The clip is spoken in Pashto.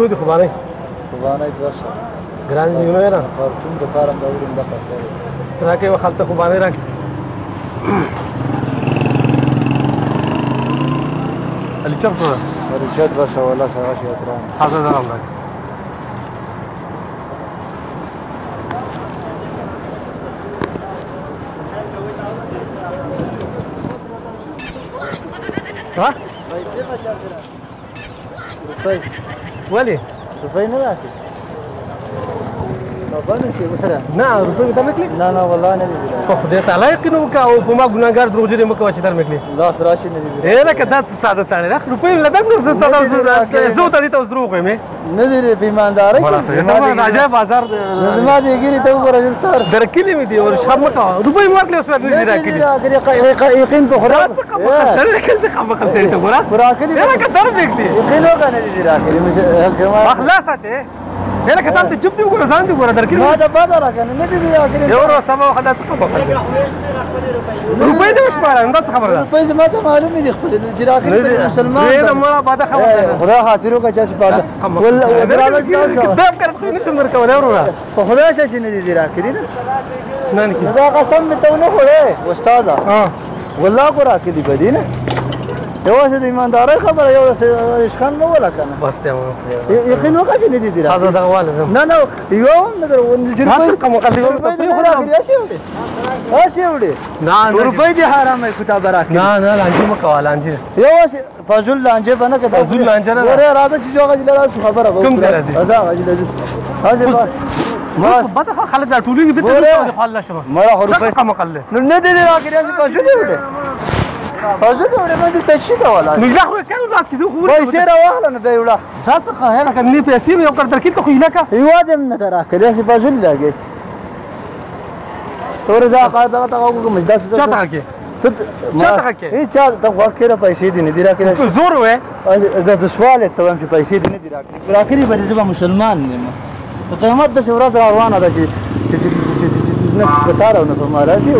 څو دي خوبانۍ خوبانۍ 200 ګران دي نو نه خرطوم د فارم د اورین د پخته راکې وخت خوبانۍ راکې علي چپ شو ورچت 200 ولا سره شي اتران حاضر درام راکې ها روپۍ ولې روپۍ نه راکې نه روپۍ ته نکلي نه نه والله نه دي په خدای تعالی یقین وکړه او په ما ګناهګار دروغجن مکه چې در نکلي لاس راشي نه دي نه کدا ساده ساده راخ روپۍ لدک نو زه ته دې ته دروغ وایم نه دي په ایمانداري نه راځه بازار زما دې ګيري ته وګوره جستار درکلی مې دي ور شرم کا روپۍ ورکړې اوس نه راکړي یقین په خدا سره کله خبره کوي ته ګوره راکړي نه کدا وکړي یقین وکړه نه دي راکړي اخلاص اته هله کته ته چپ دی وګوره ځان دی وګوره درکلی ما دا پاته راکنه نه دي راکړي یو ورو سبا وخت ته خبره روپۍ دې وشپاره انده خبره روپۍ زما ته معلومه دي خپل چې راکړي مسلمان نه ما بعد خبره خدا خاطر وکړه چې پاته ول کتاب کړو نشم درکولای ورو په خدا چې نه دي راکړي نه نه دا قسم مې ته نه خوړې استاد ها والله کو راکړي بدی نه یو څه د ایماندارۍ خبره یو څه اشخان نه ولا کنه بس ته یقین وکړه چې نه دي راکړي هغه دا واله نه نه یو نه درو هغه کوم خلک ته خورا اسی وړي نه روپۍ دي حرامه کتاب راکړي نه نه لانجه مکو لانجه یو څه فضل لانجه باندې کده فضل لانجه نه ورې راځي چې جوګه دلاره خبره کوم ځای راځي ادا راځي ما بده خلک دا ټولې به ته الله شمه مړه روپۍ کوم قله نو نه دي راکړي چې فضل وړي فضل وړي باندې تشي دا ولا نو ځه خو کله راځي چې خو پیسې راواله نه دی وړه تاسو خو هله کني پیسې یو کړ درکې ته خو یلکه یو دم نه راکړي چې فضل لاګي تور دا قاعده تا کوم مجدا چاته کې چاته کې هیڅ ته واکره پیسې دي نه دی راکړي زور وې دا سوال ته هم چې پیسې دي نه دی راکړي به زما مسلمان نه ته قیامت د شورات روانه ده چې نه ستاره نه په ماراسي